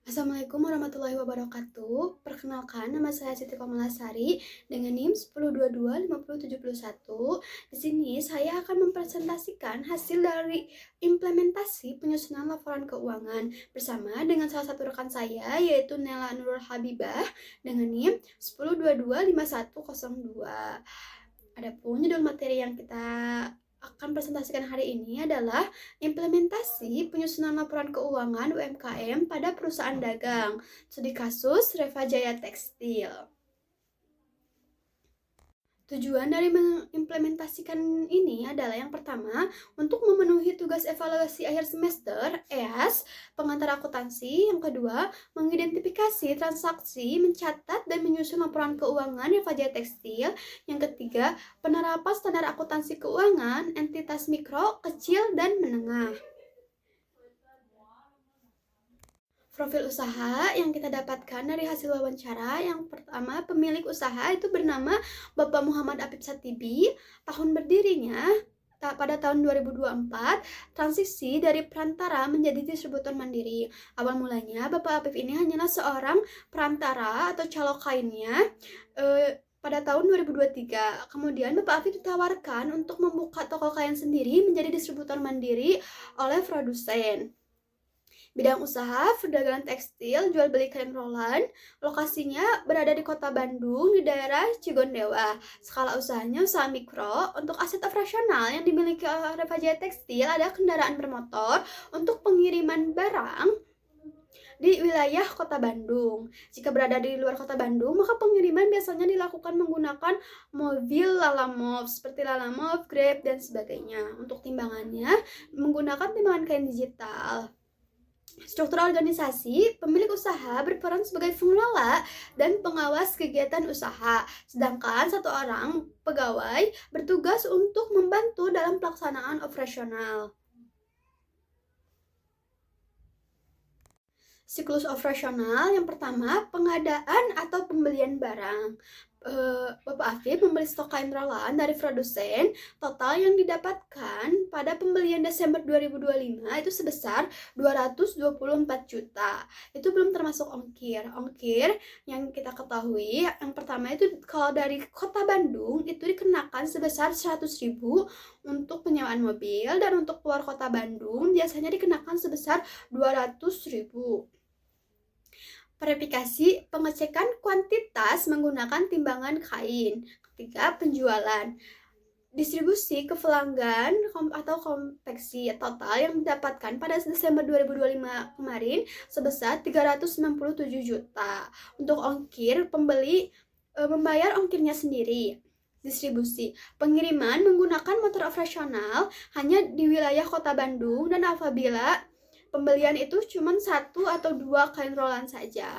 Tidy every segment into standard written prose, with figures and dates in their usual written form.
Assalamualaikum warahmatullahi wabarakatuh. Perkenalkan, nama saya Siti Komalasari dengan NIM 10225071. Di sini saya akan mempresentasikan hasil dari implementasi penyusunan laporan keuangan bersama dengan salah satu rekan saya yaitu Nela Nurul Habibah dengan NIM 10225102. Adapun judul materi yang kita akan presentasikan hari ini adalah implementasi penyusunan laporan keuangan UMKM pada perusahaan dagang. Studi kasus Reva Jaya Tekstil. Tujuan dari mengimplementasikan ini adalah yang pertama, untuk memenuhi tugas evaluasi akhir semester (EAS) pengantar akuntansi. Yang kedua, mengidentifikasi transaksi, mencatat dan menyusun laporan keuangan Reva Jaya Tekstil. Yang ketiga, penerapan standar akuntansi keuangan entitas mikro, kecil, dan menengah. Profil usaha yang kita dapatkan dari hasil wawancara, yang pertama, pemilik usaha itu bernama Bapak Muhammad Apip Satibi. Tahun berdirinya pada tahun 2024, transisi dari perantara menjadi distributor mandiri. Awal mulanya Bapak Apip ini hanyalah seorang perantara atau calo kainnya pada tahun 2023. Kemudian Bapak Apip ditawarkan untuk membuka toko kain sendiri menjadi distributor mandiri oleh produsen. Bidang usaha perdagangan tekstil, jual beli kain rolan. Lokasinya berada di Kota Bandung di daerah Cigondewa. Skala usahanya usaha mikro. Untuk aset operasional yang dimiliki oleh Reva Jaya Tekstil ada kendaraan bermotor untuk pengiriman barang di wilayah Kota Bandung. Jika berada di luar Kota Bandung, maka pengiriman biasanya dilakukan menggunakan mobil Lalamove seperti Lalamove, Grab, dan sebagainya. Untuk timbangannya menggunakan timbangan kain digital. Struktur organisasi, pemilik usaha berperan sebagai pengelola dan pengawas kegiatan usaha, sedangkan satu orang pegawai bertugas untuk membantu dalam pelaksanaan operasional. Siklus operasional yang pertama, pengadaan atau pembelian barang. Bapak Afif membeli stok kain rolan dari produsen. Total yang didapatkan pada pembelian Desember 2025 itu sebesar 224 juta. Itu belum termasuk ongkir. Ongkir yang kita ketahui, yang pertama itu kalau dari Kota Bandung itu dikenakan sebesar 100.000 untuk penyewaan mobil, dan untuk keluar Kota Bandung biasanya dikenakan sebesar 200.000. Verifikasi pengecekan kuantitas menggunakan timbangan kain. Ketiga, penjualan. Distribusi ke pelanggan atau konveksi. Total yang didapatkan pada Desember 2025 kemarin sebesar 397 juta. Untuk ongkir, pembeli membayar ongkirnya sendiri. Distribusi. Pengiriman menggunakan motor operasional hanya di wilayah Kota Bandung, dan apabila pembelian itu cuma 1 atau 2 kain rolan saja.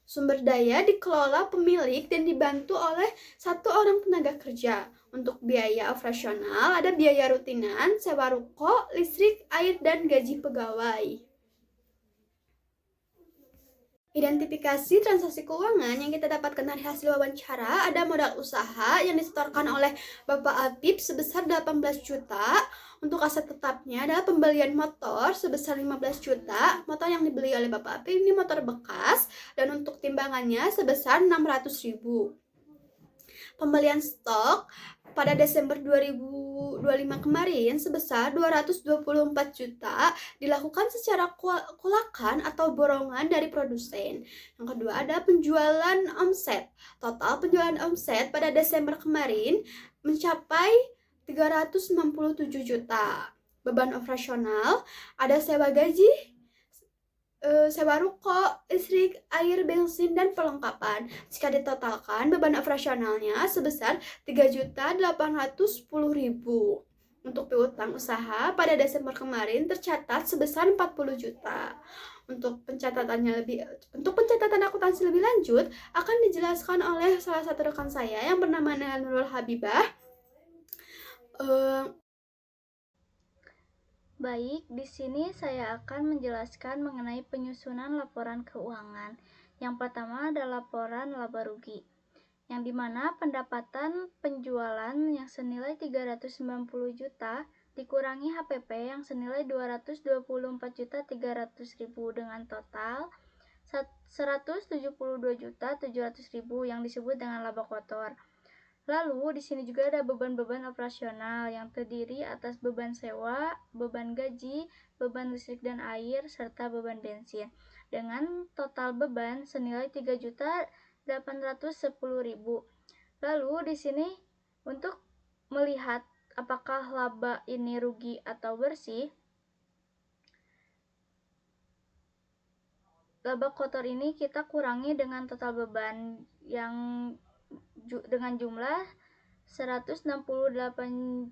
Sumber daya dikelola pemilik dan dibantu oleh 1 orang tenaga kerja. Untuk biaya operasional ada biaya rutinan, sewa ruko, listrik, air, dan gaji pegawai. Identifikasi transaksi keuangan yang kita dapatkan dari hasil wawancara, ada modal usaha yang disetorkan oleh Bapak Apip sebesar 18 juta. Untuk aset tetapnya adalah pembelian motor sebesar 15 juta. Motor yang dibeli oleh Bapak Apip ini motor bekas, dan untuk timbangannya sebesar 600.000. Pembelian stok pada Desember 2025 kemarin sebesar 224 juta dilakukan secara kulakan atau borongan dari produsen. Yang kedua ada penjualan omset. Total penjualan omset pada Desember kemarin mencapai 367 juta. Beban operasional ada sewa gaji, sewa ruko, listrik, air, bensin, dan perlengkapan. Jika ditotalkan, beban operasionalnya sebesar 3.810.000. Untuk piutang usaha pada Desember kemarin tercatat sebesar 40 juta. Untuk pencatatan akuntansi lebih lanjut akan dijelaskan oleh salah satu rekan saya yang bernama Nela Nurul Habibah. Baik, di sini saya akan menjelaskan mengenai penyusunan laporan keuangan. Yang pertama adalah laporan laba rugi, yang dimana pendapatan penjualan yang senilai 390 juta dikurangi HPP yang senilai 224.300.000 dengan total 172.700.000 yang disebut dengan laba kotor. Lalu di sini juga ada beban-beban operasional yang terdiri atas beban sewa, beban gaji, beban listrik dan air, serta beban bensin. Dengan total beban senilai 3.810.000. Lalu di sini untuk melihat apakah laba ini rugi atau bersih, laba kotor ini kita kurangi dengan total beban yang dengan jumlah 168.890.000.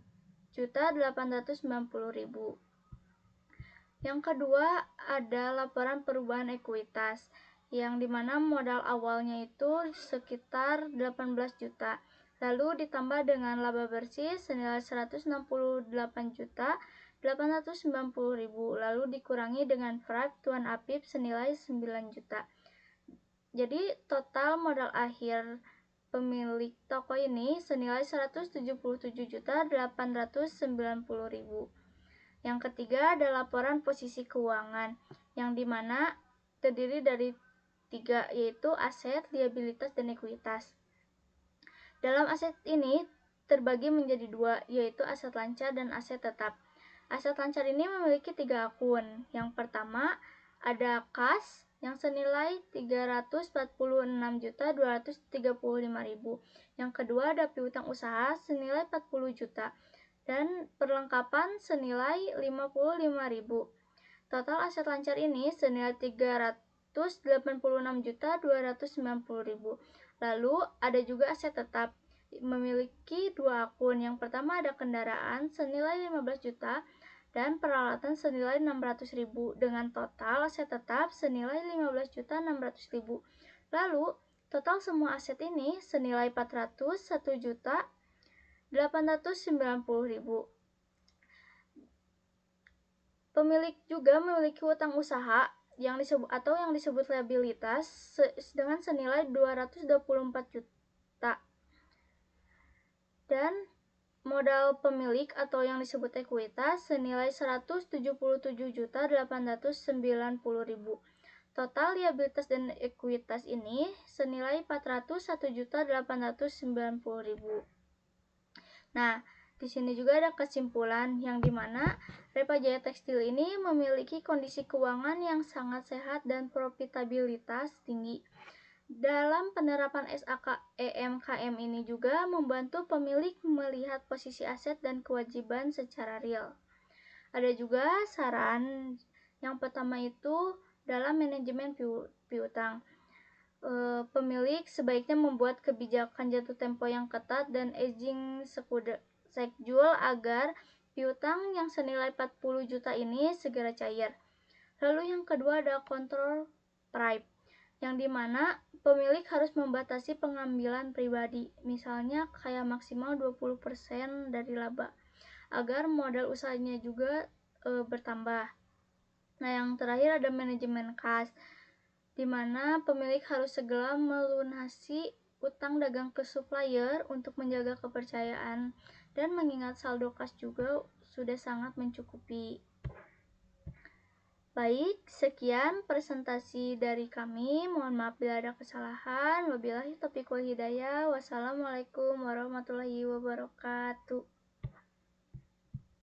Yang kedua ada laporan perubahan ekuitas, yang dimana modal awalnya itu sekitar 18 juta. Lalu ditambah dengan laba bersih senilai 168.890.000. Lalu dikurangi dengan Prime Tuan Apip senilai 9 juta. Jadi total modal akhir pemilik toko ini senilai 177.890.000. Yang ketiga ada laporan posisi keuangan, yang dimana terdiri dari 3, yaitu aset, liabilitas, dan ekuitas. Dalam aset ini terbagi menjadi 2, yaitu aset lancar dan aset tetap. Aset lancar ini memiliki 3 akun. Yang pertama ada kas yang senilai 346.235.000. Yang kedua ada piutang usaha senilai 40 juta dan perlengkapan senilai 55.000. Total aset lancar ini senilai 386.290.000. Lalu ada juga aset tetap, memiliki 2 akun. Yang pertama ada kendaraan senilai 15 juta dan peralatan senilai 600.000 dengan total aset tetap senilai 15.600.000. Lalu total semua aset ini senilai 401.890.000. Pemilik juga memiliki utang usaha yang disebut liabilitas dengan senilai 224 juta. Dan modal pemilik atau yang disebut ekuitas senilai 177.890.000. Total liabilitas dan ekuitas ini senilai 401.890.000. Nah, di sini juga ada kesimpulan yang dimana Repa Jaya Tekstil ini memiliki kondisi keuangan yang sangat sehat dan profitabilitas tinggi. Dalam penerapan SAKEMKM ini juga membantu pemilik melihat posisi aset dan kewajiban secara real. Ada juga saran yang pertama itu dalam manajemen piutang. Pemilik sebaiknya membuat kebijakan jatuh tempo yang ketat dan aging schedule agar piutang yang senilai 40 juta ini segera cair. Lalu yang kedua ada kontrol Prime, yang dimana pemilik harus membatasi pengambilan pribadi, misalnya kayak maksimal 20% dari laba, agar modal usahanya juga bertambah. Nah, yang terakhir ada manajemen kas, di mana pemilik harus segera melunasi utang dagang ke supplier untuk menjaga kepercayaan dan mengingat saldo kas juga sudah sangat mencukupi. Baik, sekian presentasi dari kami. Mohon maaf bila ada kesalahan. Wabillahi taufiq wal hidayah. Wassalamualaikum warahmatullahi wabarakatuh.